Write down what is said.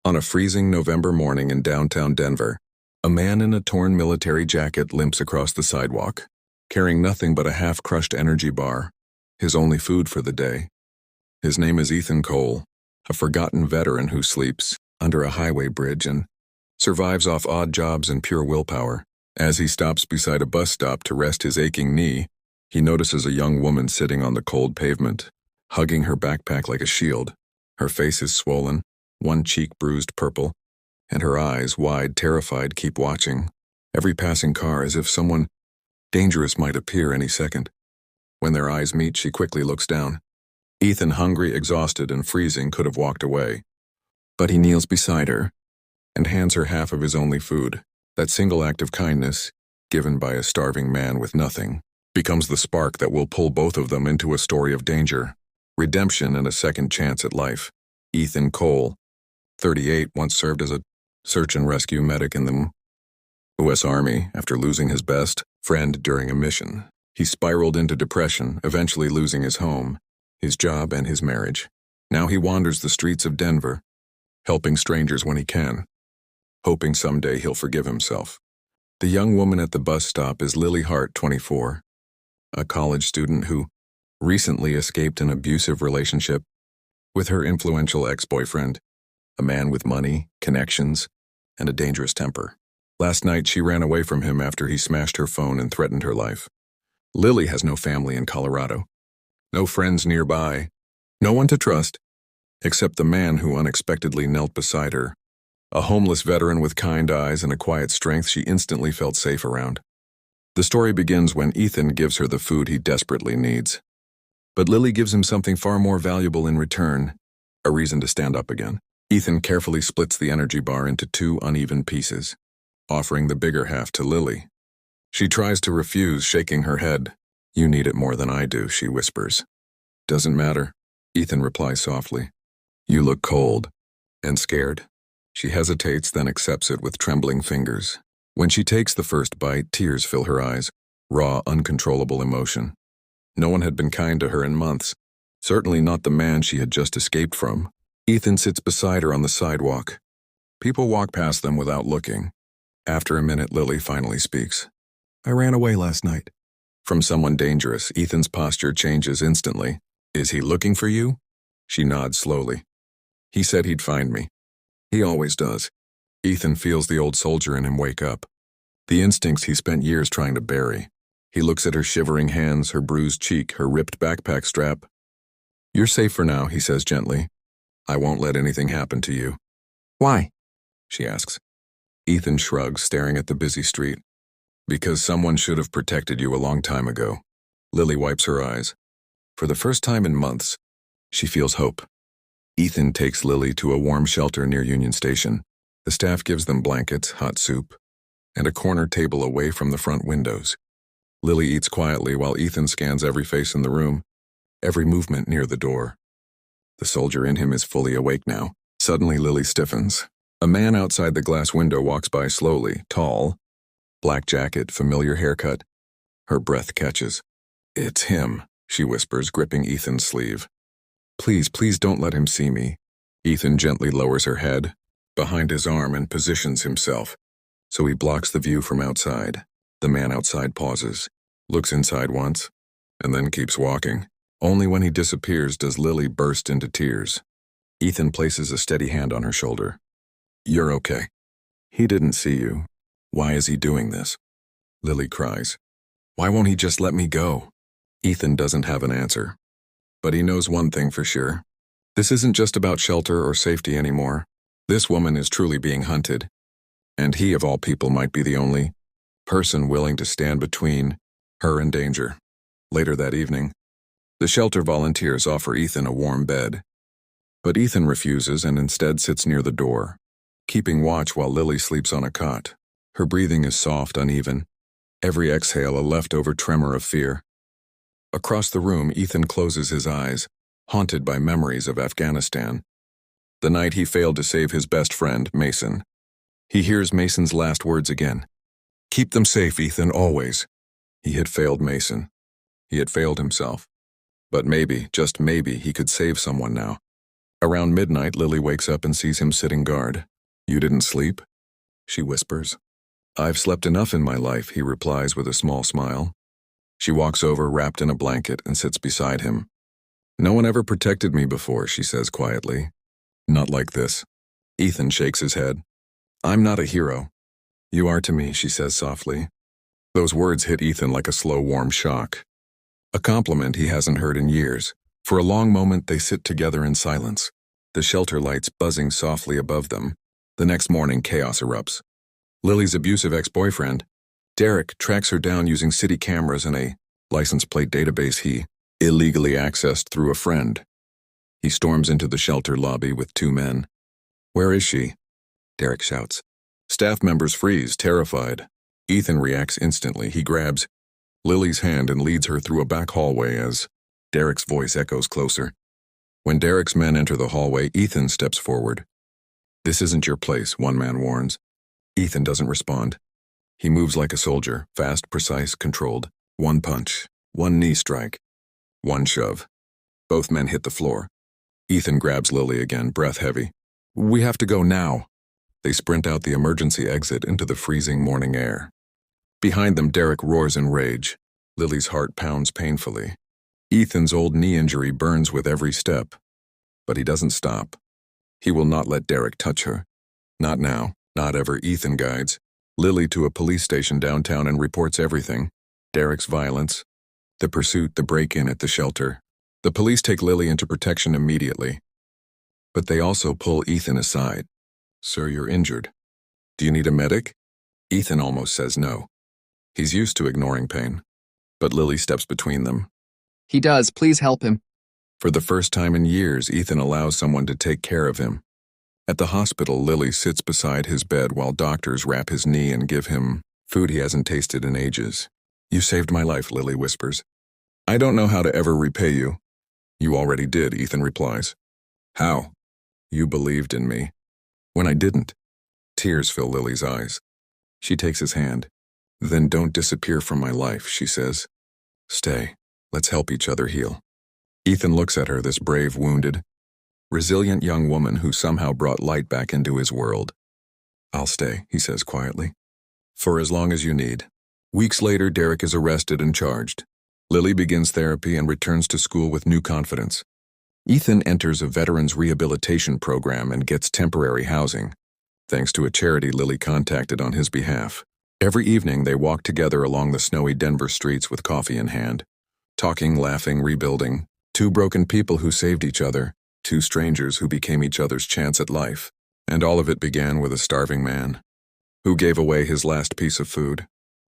On a freezing November morning in downtown Denver, a man in a torn military jacket limps across the sidewalk, carrying nothing but a half-crushed energy bar, his only food for the day. His name is Ethan Cole, a forgotten veteran who sleeps under a highway bridge and survives off odd jobs and pure willpower. As he stops beside a bus stop to rest his aching knee, he notices a young woman sitting on the cold pavement, hugging her backpack like a shield. Her face is swollen, one cheek bruised purple, and her eyes, wide, terrified, keep watching every passing car as if someone dangerous might appear any second. When their eyes meet, she quickly looks down. Ethan, hungry, exhausted, and freezing, could have walked away. But he kneels beside her and hands her half of his only food. That single act of kindness, given by a starving man with nothing, becomes the spark that will pull both of them into a story of danger, redemption, and a second chance at life. Ethan Cole, 38, once served as a search and rescue medic in the U.S. Army after losing his best friend during a mission. He spiraled into depression, eventually losing his home, his job, and his marriage. Now he wanders the streets of Denver, helping strangers when he can, hoping someday he'll forgive himself. The young woman at the bus stop is Lily Hart, 24, a college student who recently escaped an abusive relationship with her influential ex-boyfriend, a man with money, connections, and a dangerous temper. Last night, she ran away from him after he smashed her phone and threatened her life. Lily has no family in Colorado, no friends nearby, no one to trust, except the man who unexpectedly knelt beside her, a homeless veteran with kind eyes and a quiet strength she instantly felt safe around. The story begins when Ethan gives her the food he desperately needs. But Lily gives him something far more valuable in return, a reason to stand up again. Ethan carefully splits the energy bar into two uneven pieces, offering the bigger half to Lily. She tries to refuse, shaking her head. "You need it more than I do," she whispers. "Doesn't matter," Ethan replies softly. "You look cold and scared." She hesitates, then accepts it with trembling fingers. When she takes the first bite, tears fill her eyes, raw, uncontrollable emotion. No one had been kind to her in months, certainly not the man she had just escaped from. Ethan sits beside her on the sidewalk. People walk past them without looking. After a minute, Lily finally speaks. "I ran away last night." From someone dangerous, Ethan's posture changes instantly. "Is he looking for you?" She nods slowly. "He said he'd find me. He always does." Ethan feels the old soldier in him wake up, the instincts he spent years trying to bury. He looks at her shivering hands, her bruised cheek, her ripped backpack strap. "You're safe for now," he says gently. "I won't let anything happen to you." "Why?" she asks. Ethan shrugs, staring at the busy street. "Because someone should have protected you a long time ago." Lily wipes her eyes. For the first time in months, she feels hope. Ethan takes Lily to a warm shelter near Union Station. The staff gives them blankets, hot soup, and a corner table away from the front windows. Lily eats quietly while Ethan scans every face in the room, every movement near the door. The soldier in him is fully awake now. Suddenly, Lily stiffens. A man outside the glass window walks by slowly, tall, black jacket, familiar haircut. Her breath catches. "It's him," she whispers, gripping Ethan's sleeve. "Please, please don't let him see me." Ethan gently lowers her head behind his arm and positions himself, so he blocks the view from outside. The man outside pauses, looks inside once, and then keeps walking. Only when he disappears does Lily burst into tears. Ethan places a steady hand on her shoulder. "You're okay. He didn't see you. Why is he doing this?" Lily cries. "Why won't he just let me go?" Ethan doesn't have an answer. But he knows one thing for sure. This isn't just about shelter or safety anymore. This woman is truly being hunted. And he, of all people, might be the only person willing to stand between her and danger. Later that evening, the shelter volunteers offer Ethan a warm bed. But Ethan refuses and instead sits near the door, keeping watch while Lily sleeps on a cot. Her breathing is soft, uneven, every exhale a leftover tremor of fear. Across the room, Ethan closes his eyes, haunted by memories of Afghanistan. The night he failed to save his best friend, Mason. He hears Mason's last words again. "Keep them safe, Ethan, always." He had failed Mason. He had failed himself. But maybe, just maybe, he could save someone now. Around midnight, Lily wakes up and sees him sitting guard. "You didn't sleep?" she whispers. "I've slept enough in my life," he replies with a small smile. She walks over, wrapped in a blanket, and sits beside him. "No one ever protected me before," she says quietly. "Not like this." Ethan shakes his head. "I'm not a hero." "You are to me," she says softly. Those words hit Ethan like a slow, warm shock. A compliment he hasn't heard in years. For a long moment, they sit together in silence, the shelter lights buzzing softly above them. The next morning, chaos erupts. Lily's abusive ex-boyfriend, Derek, tracks her down using city cameras and a license plate database he illegally accessed through a friend. He storms into the shelter lobby with two men. "Where is she?" Derek shouts. Staff members freeze, terrified. Ethan reacts instantly. He grabs Lily's hand and leads her through a back hallway as Derek's voice echoes closer. When Derek's men enter the hallway, Ethan steps forward. "This isn't your place," one man warns. Ethan doesn't respond. He moves like a soldier, fast, precise, controlled. One punch, one knee strike, one shove. Both men hit the floor. Ethan grabs Lily again, breath heavy. "We have to go now." They sprint out the emergency exit into the freezing morning air. Behind them, Derek roars in rage. Lily's heart pounds painfully. Ethan's old knee injury burns with every step. But he doesn't stop. He will not let Derek touch her. Not now, not ever. Ethan guides Lily to a police station downtown and reports everything. Derek's violence, the pursuit, the break-in at the shelter. The police take Lily into protection immediately. But they also pull Ethan aside. "Sir, you're injured. Do you need a medic?" Ethan almost says no. He's used to ignoring pain. But Lily steps between them. "He does. Please help him." For the first time in years, Ethan allows someone to take care of him. At the hospital, Lily sits beside his bed while doctors wrap his knee and give him food he hasn't tasted in ages. "You saved my life," Lily whispers. "I don't know how to ever repay you." "You already did," Ethan replies. "How?" "You believed in me when I didn't." Tears fill Lily's eyes. She takes his hand. "Then don't disappear from my life," she says. "Stay. Let's help each other heal." Ethan looks at her, this brave, wounded, resilient young woman who somehow brought light back into his world. "I'll stay," he says quietly. "For as long as you need." Weeks later, Derek is arrested and charged. Lily begins therapy and returns to school with new confidence. Ethan enters a veterans rehabilitation program and gets temporary housing, thanks to a charity Lily contacted on his behalf. Every evening, they walk together along the snowy Denver streets with coffee in hand, talking, laughing, rebuilding. Two broken people who saved each other, two strangers who became each other's chance at life. And all of it began with a starving man who gave away his last piece of food.